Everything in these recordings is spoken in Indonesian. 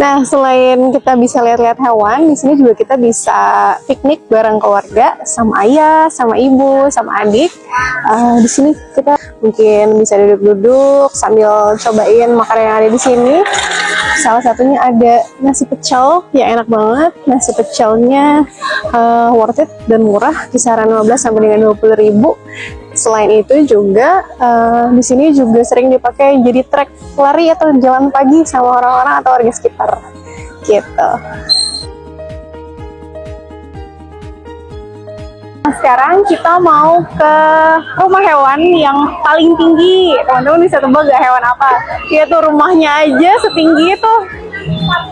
Nah, selain kita bisa lihat-lihat hewan, di sini juga kita bisa piknik bareng keluarga, sama ayah, sama ibu, sama adik. Di sini kita mungkin bisa duduk-duduk sambil cobain makanan yang ada di sini. Salah satunya ada nasi pecel yang enak banget. Nasi pecelnya worth it dan murah, kisaran 15 sampai dengan 20.000. Selain itu juga di sini juga sering dipakai jadi trek lari atau jalan pagi sama orang-orang atau warga sekitar gitu. Nah, sekarang kita mau ke rumah hewan yang paling tinggi. Teman-teman bisa tebak gak hewan apa? Ya tuh rumahnya aja setinggi itu.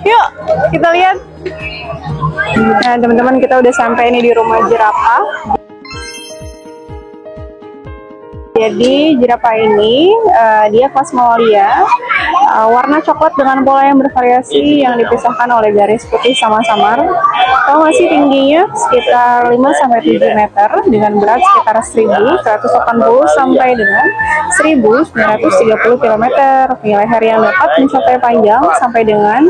Yuk kita lihat. Nah teman-teman, kita udah sampai nih di rumah jerapah. Jadi jerapah ini dia kelas mamalia, warna coklat dengan pola yang bervariasi yang dipisahkan oleh garis putih sama samar. Tahu nggak sih tingginya? Sekitar 5-7 meter dengan berat sekitar 1.180 sampai dengan 1.930 km. Leher yang dapat mencapai panjang sampai dengan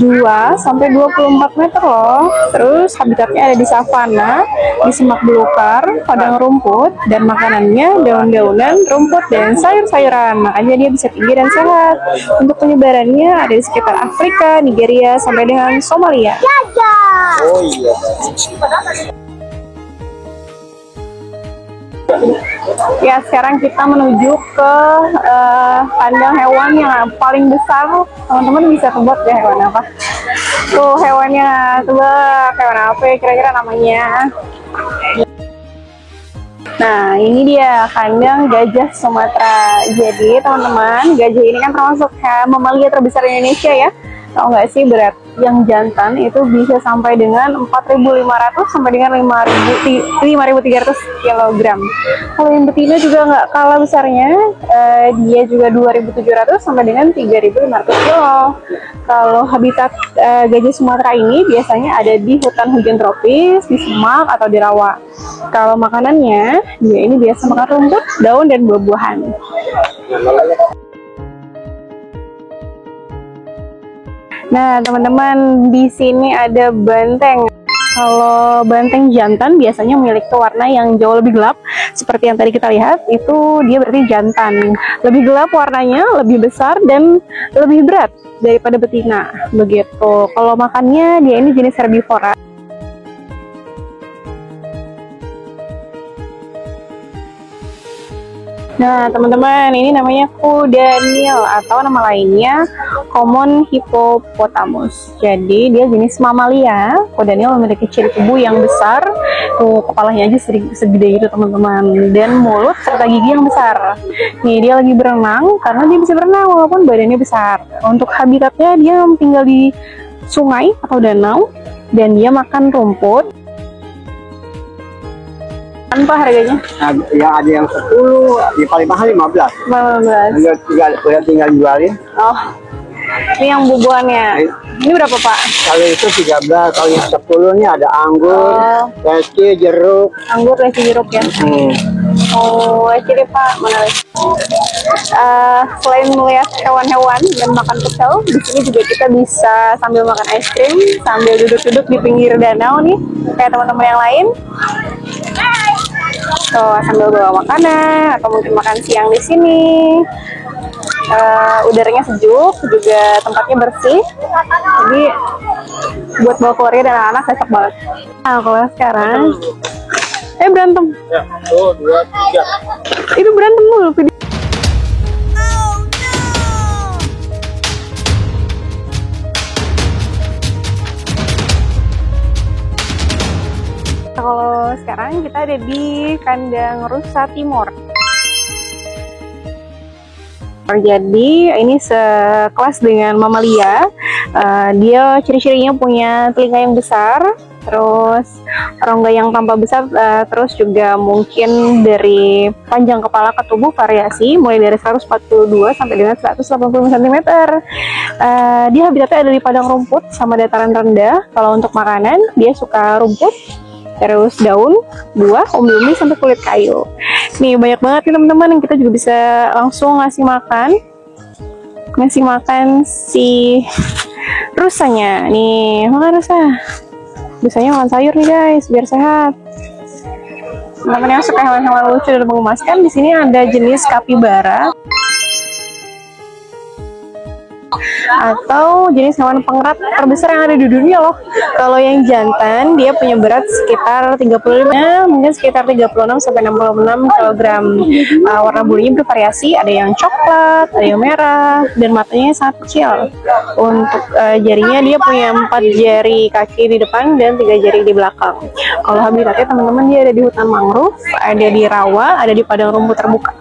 2-24 meter loh. Terus habitatnya ada di savana, di semak belukar, padang rumput, dan makanannya daun-daunan, rumput, dan sayur-sayuran. Makanya dia bisa tinggi dan sehat. Untuk penyebarannya ada di sekitar Afrika, Nigeria, sampai dengan Somalia. Oh iya. Ya, sekarang kita menuju ke kandang hewan yang paling besar. Teman-teman bisa tebak ya hewan apa? Tuh hewannya, tebak hewan apa ya kira-kira namanya? Nah, ini dia kandang gajah Sumatera. Jadi, teman-teman, gajah ini kan termasuk mamalia terbesar di Indonesia ya. Tahu nggak sih berat yang jantan itu bisa sampai dengan 4.500 sampai dengan 5.300 kg. Kalau yang betina juga nggak kalah besarnya, dia juga 2.700 sampai dengan 3.500 kg. Kalau habitat gajah Sumatera ini biasanya ada di hutan hujan tropis, di semak atau di rawa. Kalau makanannya, dia ini biasa makan rumput, daun, dan buah-buahan. Nah, teman-teman, di sini ada banteng. Kalau banteng jantan biasanya memiliki warna yang jauh lebih gelap. Seperti yang tadi kita lihat, itu dia berarti jantan. Lebih gelap warnanya, lebih besar, dan lebih berat daripada betina. Begitu. Kalau makannya, dia ini jenis herbivora. Nah, teman-teman, ini namanya kuda Nil atau nama lainnya Common Hippopotamus. Jadi, dia jenis mamalia. Kuda Nil memiliki ciri tubuh yang besar. Tuh, kepalanya aja segede itu, teman-teman. Dan mulut serta gigi yang besar. Nih, dia lagi berenang karena dia bisa berenang walaupun badannya besar. Untuk habitatnya, dia tinggal di sungai atau danau. Dan dia makan rumput. Apa harganya? Nah, yang ada yang 10, yang paling mahal 15. 15. Udah tinggal jualin. Oh, ini yang bubuannya. Ini berapa Pak? Kalau itu 13, kalau yang 10 nya ada anggur, leci, jeruk. Anggur, leci, jeruk ya. Oh, leci deh Pak, mana leci? Selain melihat hewan-hewan dan makan pecel, di sini juga kita bisa sambil makan es krim, sambil duduk-duduk di pinggir danau nih, kayak teman-teman yang lain. Tuh, sambil bawa makanan atau mungkin makan siang di sini. Udaranya sejuk, juga tempatnya bersih. Jadi buat bawa keluarga dan anak-anak cocok banget. Nah, kalau sekarang berantem. Ya, 1, 2, 3. Itu berantem mulu video. Kalau sekarang kita ada di kandang rusa timur. Jadi ini sekelas dengan mamalia. Dia ciri-cirinya punya telinga yang besar, terus rongga yang tampak besar, terus juga mungkin dari panjang kepala ke tubuh variasi mulai dari 142 sampai dengan 180 cm. Dia habitatnya ada di padang rumput sama dataran rendah. Kalau untuk makanan dia suka rumput, terus daun, buah, umbi-umbi sampai kulit kayu. Nih banyak banget nih teman-teman, yang kita juga bisa langsung ngasih makan si rusanya. Nih, makan rusa. Biasanya makan sayur nih guys, biar sehat. Teman-teman yang suka hewan-hewan lucu dan mengemaskan, di sini ada jenis kapibara atau jenis hewan pengerat terbesar yang ada di dunia loh. Kalau yang jantan dia punya berat sekitar 35, mungkin sekitar 36 sampai 66 kg. Warna bulunya bervariasi, ada yang coklat, ada yang merah, dan matanya sangat kecil. Untuk jarinya dia punya 4 jari kaki di depan dan 3 jari di belakang. Kalau habitatnya teman-teman dia ada di hutan mangrove, ada di rawa, ada di padang rumput terbuka.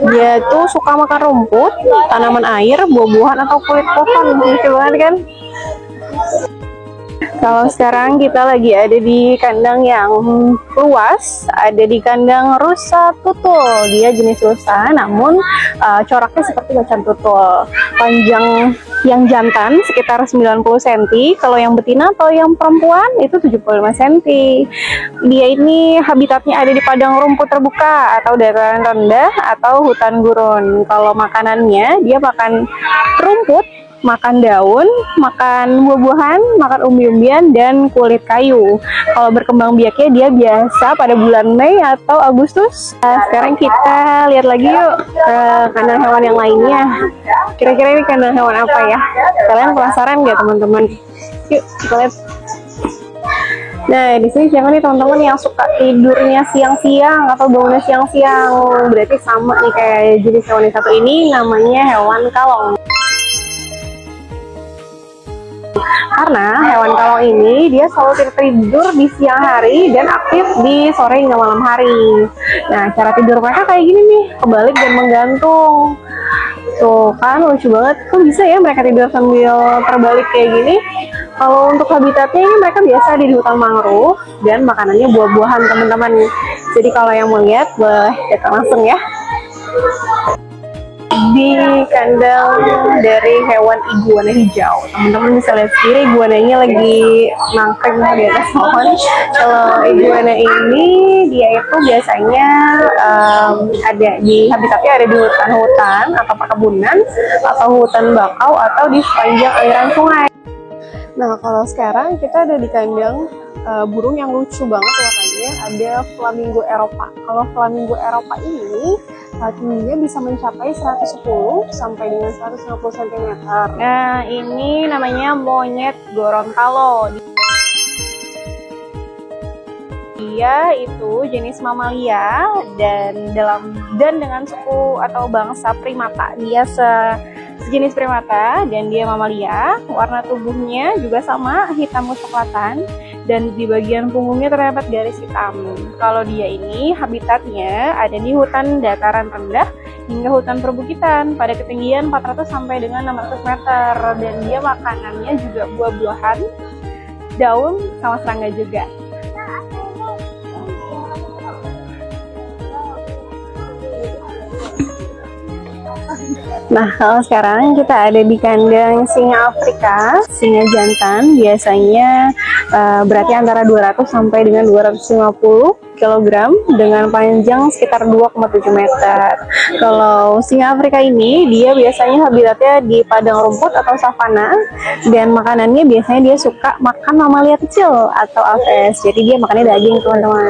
Dia tuh suka makan rumput, tanaman air, buah-buahan atau kulit pohon. Lucu banget kan? Kalau sekarang kita lagi ada di kandang yang luas, ada di kandang rusa tutul. Dia jenis rusa, namun coraknya seperti macan tutul. Panjang yang jantan sekitar 90 cm, kalau yang betina atau yang perempuan itu 75 cm. Dia ini habitatnya ada di padang rumput terbuka atau dataran rendah atau hutan gurun. Kalau makanannya dia makan rumput, makan daun, makan buah-buahan, makan umbi-umbian, dan kulit kayu. Kalau berkembang biaknya dia biasa pada bulan Mei atau Agustus. Sekarang kita lihat lagi yuk kandang hewan yang lainnya. Kira-kira ini kandang hewan apa ya? Kalian penasaran nggak teman-teman? Yuk kita lihat. Nah, di sini siapa nih teman-teman yang suka tidurnya siang-siang atau bangunnya siang-siang? Berarti sama nih kayak jenis hewan yang satu ini, namanya hewan kalong. Karena hewan kalong ini dia selalu tidur di siang hari dan aktif di sore hingga malam hari. Nah, cara tidur mereka kayak gini nih, kebalik dan menggantung. Tuh kan lucu banget. Kok bisa ya mereka tidur sambil terbalik kayak gini? Kalau untuk habitatnya ini mereka biasa ada di hutan mangrove dan makanannya buah-buahan teman-teman. Jadi kalau yang mau lihat boleh datang langsung ya. Di kandang dari hewan iguana hijau, teman-teman bisa lihat sendiri iguananya lagi nangkring di atas pohon. Kalau iguana ini dia itu biasanya ada di habitatnya ada di hutan-hutan atau perkebunan atau hutan bakau atau di sepanjang aliran sungai. Nah, kalau sekarang kita ada di kandang burung yang lucu banget warnanya, ada flamingo Eropa. Kalau flamingo Eropa ini tingginya bisa mencapai 110 sampai dengan 150 cm. Nah, ini namanya monyet Gorontalo. Dia itu jenis mamalia dan dengan suku atau bangsa primata. Dia sejenis primata dan dia mamalia. Warna tubuhnya juga sama, hitam kecoklatan. Dan di bagian punggungnya terdapat garis hitam. Kalau dia ini habitatnya ada di hutan dataran rendah hingga hutan perbukitan pada ketinggian 400 sampai dengan 600 meter. Dan dia makanannya juga buah-buahan, daun, sama serangga juga. Nah, kalau sekarang kita ada di kandang singa Afrika, singa jantan. Biasanya beratnya antara 200 sampai dengan 250 kg dengan panjang sekitar 2,7 meter. Kalau singa Afrika ini dia biasanya habitatnya di padang rumput atau savana dan makanannya biasanya dia suka makan mamalia kecil atau aves. Jadi dia makannya daging, teman-teman.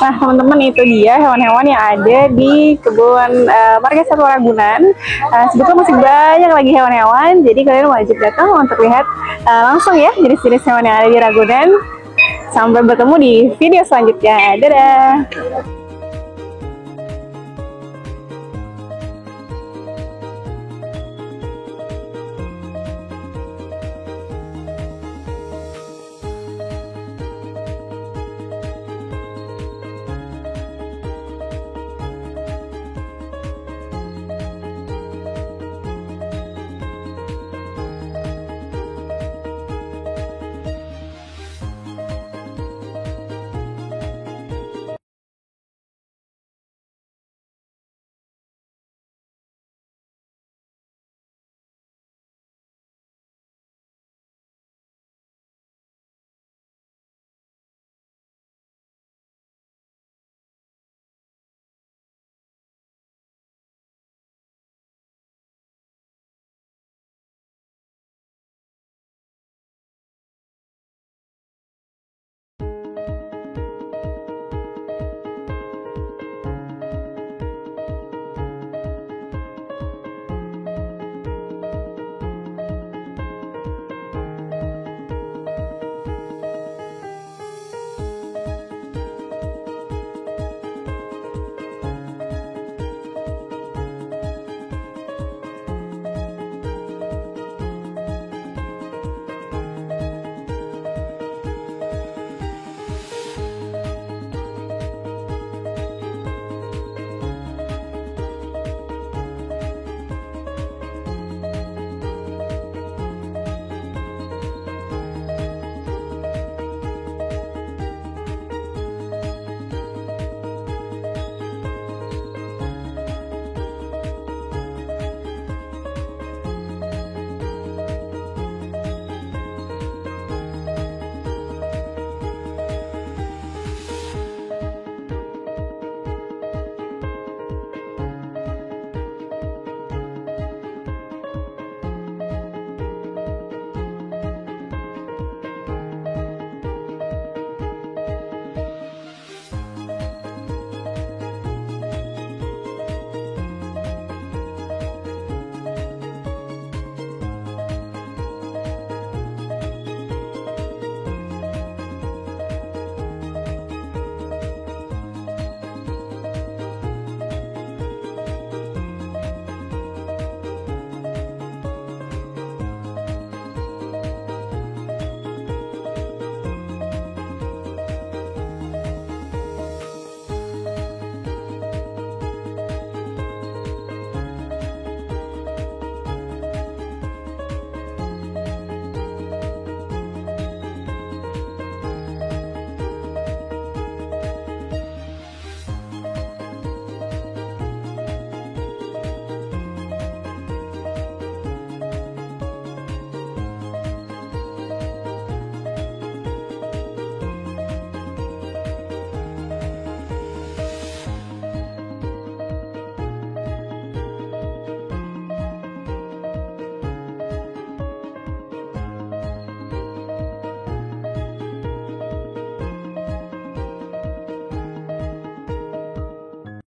Nah, teman-teman, itu dia hewan-hewan yang ada di kebun Marga Satwa Ragunan. Sebetulnya masih banyak lagi hewan-hewan, jadi kalian wajib datang untuk lihat langsung ya jenis-jenis hewan yang ada di Ragunan. Sampai bertemu di video selanjutnya. Dadah!